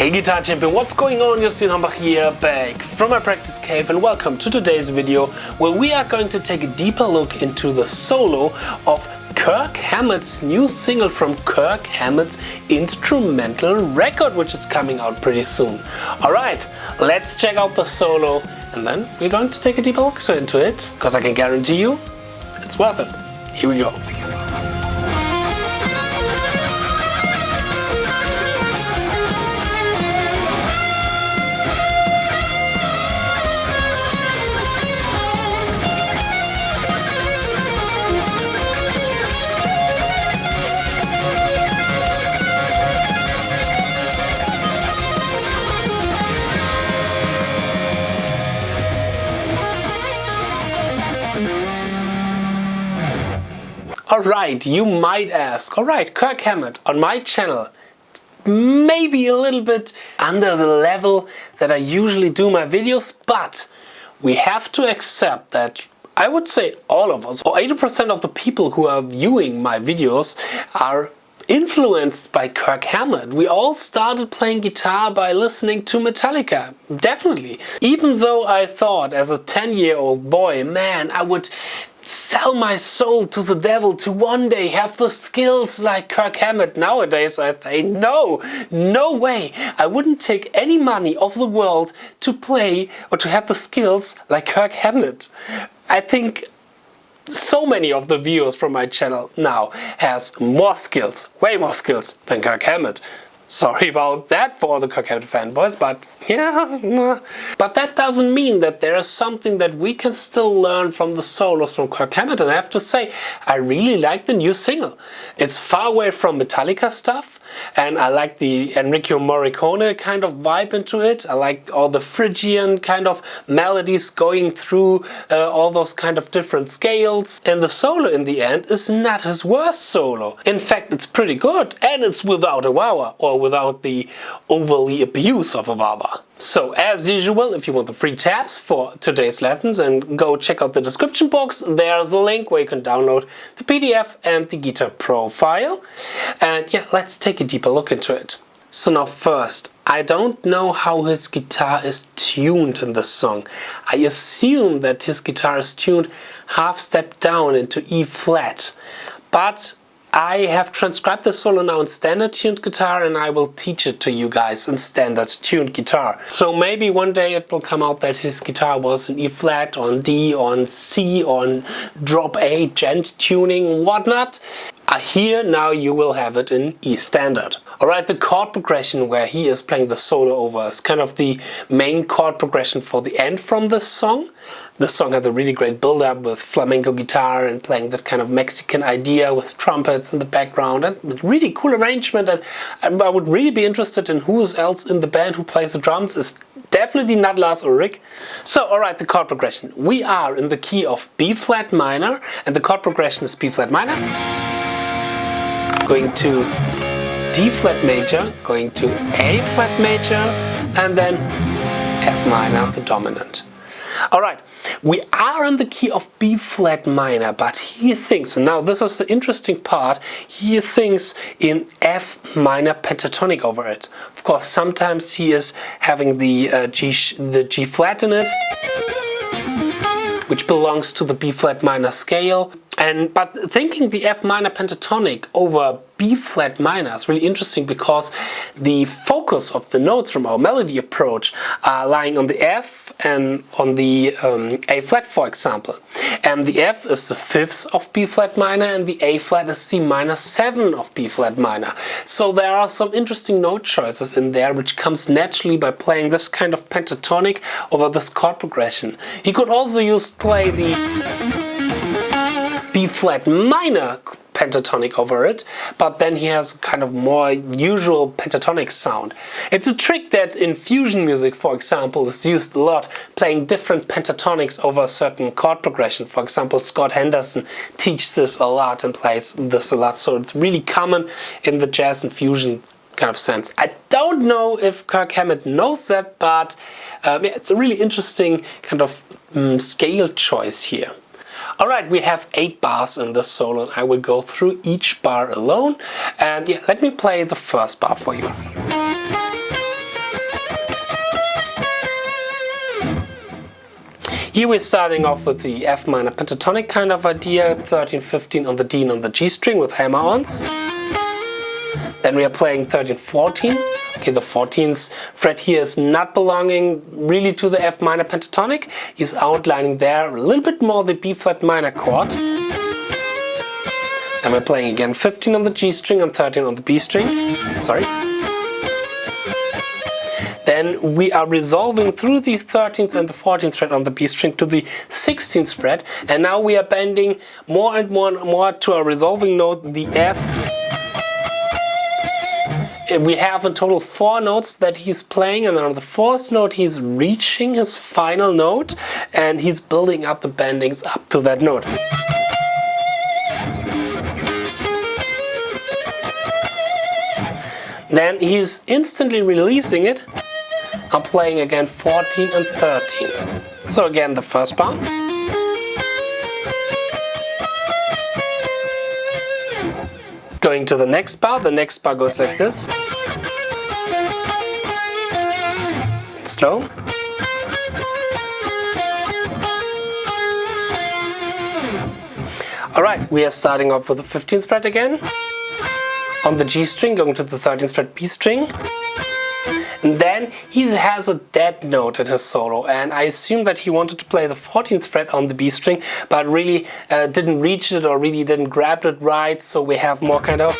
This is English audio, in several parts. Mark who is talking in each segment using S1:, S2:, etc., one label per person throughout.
S1: Hey Guitar Champion, what's going on? Justin Hambach here, back from my practice cave, and welcome to today's video where we are going to take a deeper look into the solo of Kirk Hammett's new single from Kirk Hammett's instrumental record, which is coming out pretty soon. Alright, let's check out the solo and then we're going to take a deeper look into it, because I can guarantee you it's worth it. Here we go. Alright, you might ask, alright, Kirk Hammett on my channel, maybe a little bit under the level that I usually do my videos, but we have to accept that I would say all of us, or 80% of the people who are viewing my videos are influenced by Kirk Hammett. We all started playing guitar by listening to Metallica, definitely. Even though I thought as a 10-year-old boy, man, I would sell my soul to the devil to one day have the skills like Kirk Hammett. Nowadays I think, no way. I wouldn't take any money of the world to play or to have the skills like Kirk Hammett. I think so many of the viewers from my channel now has more skills, way more skills than Kirk Hammett. Sorry about that for all the Kirk Hammett fanboys, but yeah. But that doesn't mean that there is something that we can still learn from the solos from Kirk Hammett. And I have to say, I really like the new single. It's far away from Metallica stuff, and I like the Ennio Morricone kind of vibe into it. I like all the Phrygian kind of melodies going through all those kind of different scales. And the solo in the end is not his worst solo. In fact, it's pretty good, and it's without a wah-wah, or without the overly abuse of a wah-wah. So, as usual, if you want the free tabs for today's lessons, and go check out the description box, there's a link where you can download the PDF and the guitar profile. And yeah, let's take a deeper look into it. So now first, I don't know how his guitar is tuned in this song. I assume that his guitar is tuned half step down into E flat, but I have transcribed the solo now in standard tuned guitar, and I will teach it to you guys in standard tuned guitar. So maybe one day it will come out that his guitar was in E flat, on D, on C, on drop A, gent tuning, whatnot. Here now you will have it in E standard. Alright, the chord progression where he is playing the solo over is kind of the main chord progression for the end from this song. The song has a really great build-up with flamenco guitar and playing that kind of Mexican idea with trumpets in the background, and really cool arrangement. And I would really be interested in who else in the band who plays the drums. Is definitely not Lars Ulrich. So, alright, the chord progression. We are in the key of B flat minor, and the chord progression is B flat minor, going to D flat major, going to A flat major, and then F minor, the dominant. Alright, we are in the key of B flat minor, but he thinks, and now this is the interesting part, he thinks in F minor pentatonic over it. Of course, sometimes he is having the G flat in it, which belongs to the B flat minor scale. But thinking the F minor pentatonic over B flat minor is really interesting, because the focus of the notes from our melody approach are lying on the F and on the A flat, for example. And the F is the fifth of B flat minor, and the A flat is the minor 7 of B flat minor. So there are some interesting note choices in there, which comes naturally by playing this kind of pentatonic over this chord progression. He could also play the B flat minor pentatonic over it, but then he has kind of more usual pentatonic sound. It's a trick that in fusion music, for example, is used a lot, playing different pentatonics over a certain chord progression. For example, Scott Henderson teaches this a lot and plays this a lot, so it's really common in the jazz and fusion kind of sense. I don't know if Kirk Hammett knows that, but yeah, it's a really interesting kind of scale choice here. Alright, we have 8 bars in this solo, and I will go through each bar alone. And yeah, let me play the first bar for you. Here we're starting off with the F minor pentatonic kind of idea, 13, 15 on the D and on the G string with hammer-ons. Then we are playing 13, 14. Okay, the 14th fret here is not belonging really to the F minor pentatonic. He's outlining there a little bit more the B flat minor chord. Then we're playing again 15 on the G string and 13 on the B string. Sorry. Then we are resolving through the 13th and the 14th fret on the B string to the 16th fret, and now we are bending more and more to our resolving note, the F. We have in total 4 notes that he's playing, and then on the 4th note he's reaching his final note and he's building up the bendings up to that note. Then he's instantly releasing it. I'm playing again 14 and 13. So again the first bar. Going to the next bar goes like this. Slow. Alright, we are starting off with the 15th fret again. On the G string, going to the 13th fret B string. And then he has a dead note in his solo, and I assume that he wanted to play the 14th fret on the B string, but really didn't reach it or really didn't grab it right, so we have more kind of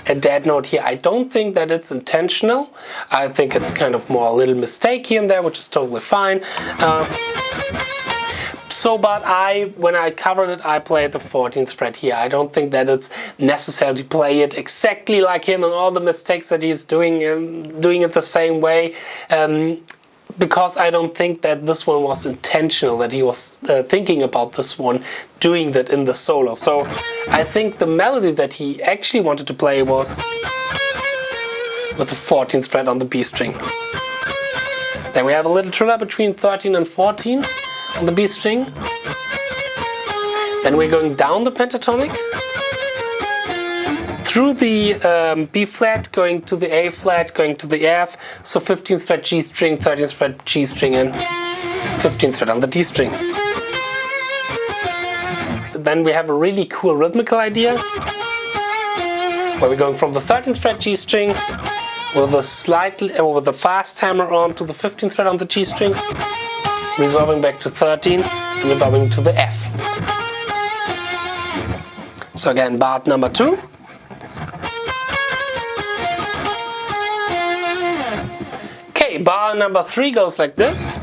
S1: a dead note here. I don't think that it's intentional. I think it's kind of more a little mistake here and there, which is totally fine. But when I covered it, I played the 14th fret here. I don't think that it's necessary to play it exactly like him and all the mistakes that he's doing it the same way, because I don't think that this one was intentional, that he was thinking about this one, doing that in the solo. So I think the melody that he actually wanted to play was with the 14th fret on the B string. Then we have a little triller between 13 and 14 on the B string. Then we're going down the pentatonic through the B flat, going to the A flat, going to the F, so 15th fret G string, 13th fret G string, and 15th fret on the D string. Then we have a really cool rhythmical idea where we're going from the 13th fret G string with a fast hammer on to the 15th fret on the G string, resolving back to 13 and resolving to the F. So again, bar number 2. Okay, bar number 3 goes like this.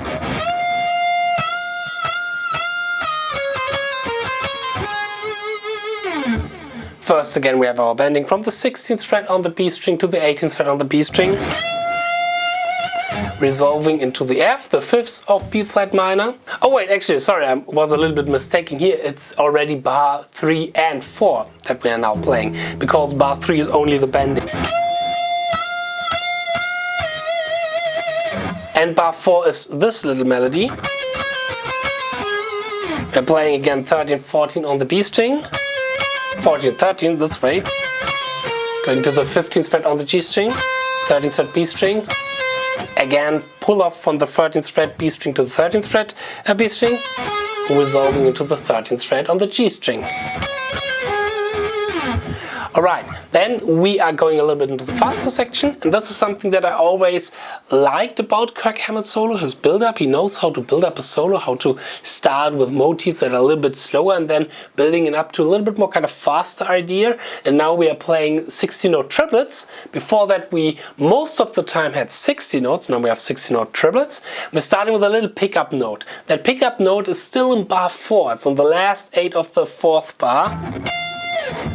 S1: First again we have our bending from the 16th fret on the B string to the 18th fret on the B string, resolving into the F, the 5th of B flat minor. Oh wait, actually, sorry, I was a little bit mistaken here. It's already bar 3 and 4 that we are now playing, because bar 3 is only the bending. And bar 4 is this little melody. We're playing again 13, 14 on the B string, 14, 13 this way, going to the 15th fret on the G string, 13th fret B string. Again, pull off from the 13th fret B string to the 13th fret B string, resolving into the 13th fret on the G string. Alright, then we are going a little bit into the faster section, and this is something that I always liked about Kirk Hammett solo, his build-up. He knows how to build up a solo, how to start with motifs that are a little bit slower and then building it up to a little bit more kind of faster idea. And now we are playing 60-note triplets. Before that we most of the time had 60 notes, now we have 60-note triplets. We're starting with a little pickup note. That pickup note is still in bar 4, it's on the last 8 of the 4th bar.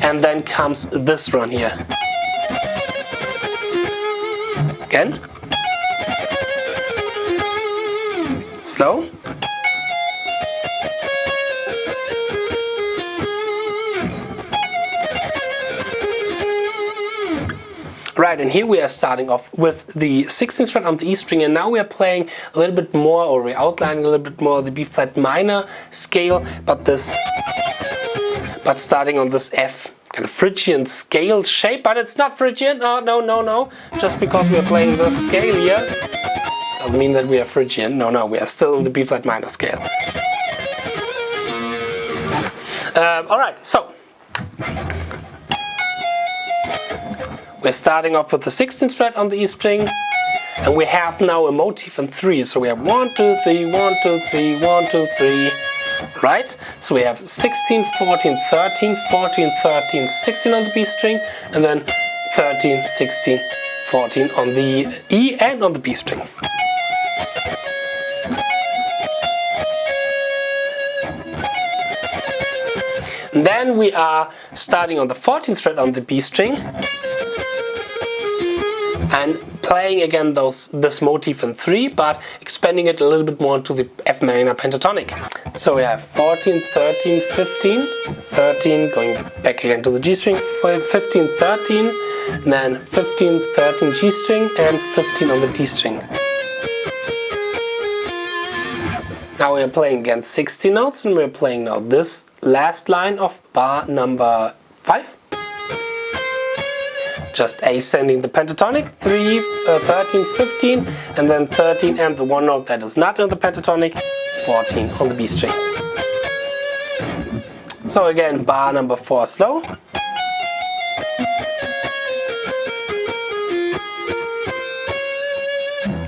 S1: And then comes this run here. Again. Slow. Right, and here we are starting off with the 16th fret on the E string, and now we are playing a little bit more, or we're outlining a little bit more the B flat minor scale, but starting on this F kind of Phrygian scale shape, but it's not Phrygian. No. Just because we're playing the scale here doesn't mean that we are Phrygian. No, we are still in the B flat minor scale. Alright, so we're starting off with the 16th fret on the E string, and we have now a motif in 3. So we have 1, 2, 3, 1, 2, 3, 1, 2, 3. Right? So we have 16, 14, 13, 14, 13, 16 on the B string, and then 13, 16, 14 on the E and on the B string. And then we are starting on the 14th fret on the B string and playing again this motif in 3, but expanding it a little bit more into the F minor pentatonic. So we have 14, 13, 15, 13, going back again to the G string, 15, 13, and then 15, 13 G string, and 15 on the D string. Now we are playing again 16 notes, and we're playing now this last line of bar number 5. Just ascending the pentatonic, 3, 13, 15, and then 13 and the one note that is not in the pentatonic, 14 on the B string. So again, bar number 4 slow. A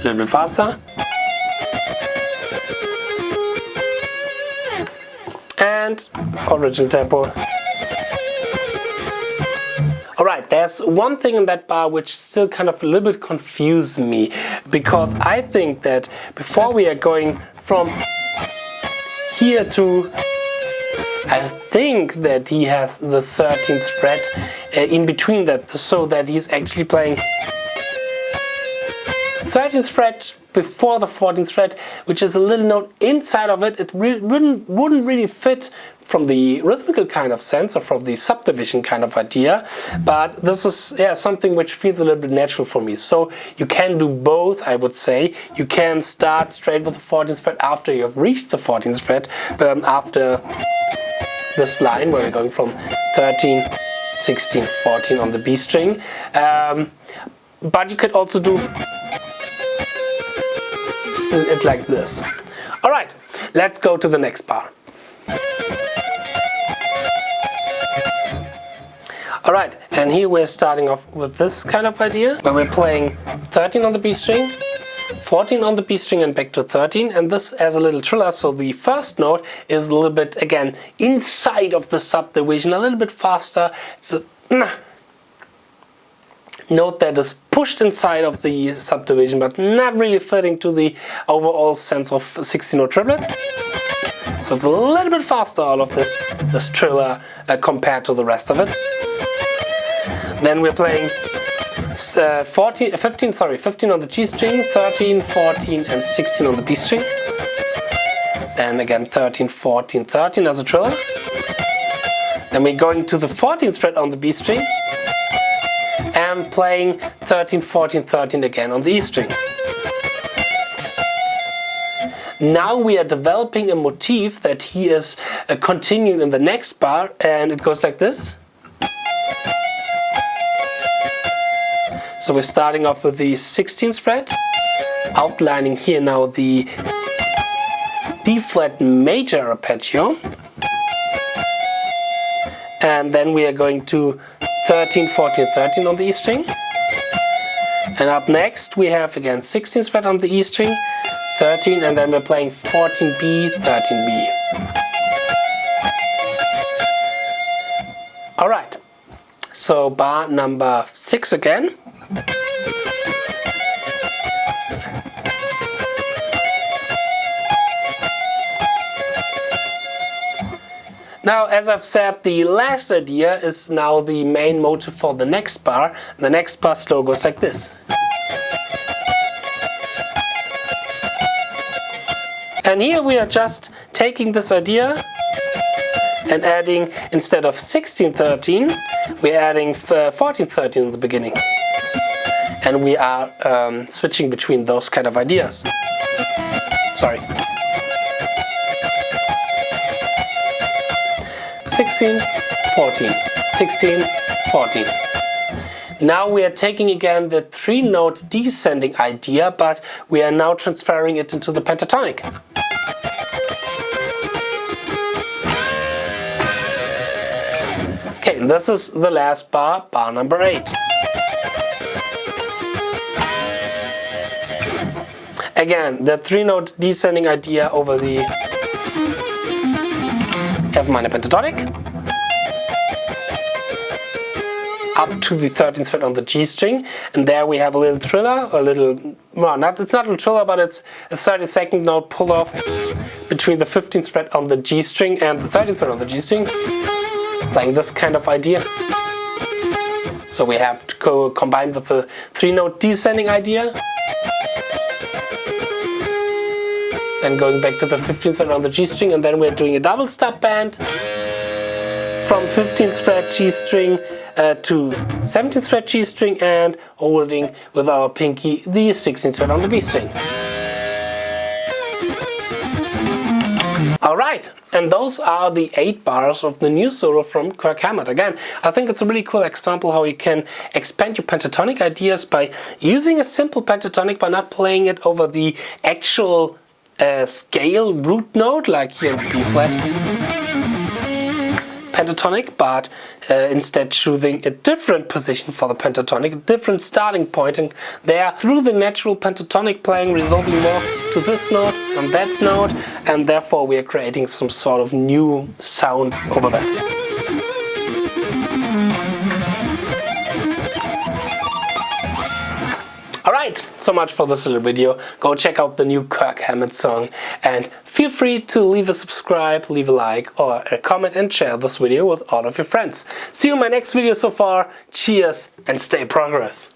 S1: little bit faster. And original tempo. Alright, there's one thing in that bar which still kind of a little bit confused me, because I think that before we are going from here to, I think that he has the 13th fret in between that, so that he's actually playing 13th fret before the 14th fret, which is a little note inside of it. It wouldn't really fit from the rhythmical kind of sense or from the subdivision kind of idea, but this is something which feels a little bit natural for me. So you can do both, I would say. You can start straight with the 14th fret after you have reached the 14th fret, after this line where we're going from 13, 16, 14 on the B string. But you could also do it like this. Alright, let's go to the next bar. Alright, and here we're starting off with this kind of idea, where we're playing 13 on the B string, 14 on the B string and back to 13, and this as a little triller, so the first note is a little bit, again, inside of the subdivision, a little bit faster. It's a note that is pushed inside of the subdivision, but not really fitting to the overall sense of 16-note triplets. So it's a little bit faster, all of this triller compared to the rest of it. Then we're playing 15 on the G string, 13, 14 and 16 on the B string. Then again 13, 14, 13 as a triller. Then we're going to the 14th fret on the B string and playing 13, 14, 13 again on the E string. Now we are developing a motif that he is continuing in the next bar, and it goes like this. So we're starting off with the 16th fret, outlining here now the D flat major arpeggio, and then we are going to 13, 14, 13 on the E string, and up next we have again 16th fret on the E string, 13, and then we're playing 14B, 13B. Alright, so bar number 6 again. Now, as I've said, the last idea is now the main motive for the next bar. The next bar slow goes like this. And here we are just taking this idea and adding, instead of 16-13, we're adding 14-13 in the beginning. And we are switching between those kind of ideas. Sorry. 16, 14, 16, 14. Now we are taking again the 3-note descending idea, but we are now transferring it into the pentatonic. Okay, and this is the last bar, bar number 8. Again, the 3-note descending idea over the F minor pentatonic, up to the 13th fret on the G string, and there we have a little triller, it's not a triller, but it's a 32nd note pull off between the 15th fret on the G string and the 13th fret on the G string, playing this kind of idea. So we have to go combine with the 3-note descending idea, then going back to the 15th fret on the G string, and then we're doing a double stop bend from 15th fret G string to 17th fret G string, and holding with our pinky the 16th fret on the B string. Alright, and those are the 8 bars of the new solo from Kirk Hammett. Again, I think it's a really cool example how you can expand your pentatonic ideas by using a simple pentatonic, by not playing it over the actual scale root note like here in the B flat pentatonic, but instead choosing a different position for the pentatonic, a different starting point, and there through the natural pentatonic playing resolving more to this note and that note, and therefore we are creating some sort of new sound over that. Alright, so much for this little video. Go check out the new Kirk Hammett song, and feel free to leave a subscribe, leave a like or a comment, and share this video with all of your friends. See you in my next video. So far, cheers and stay progress.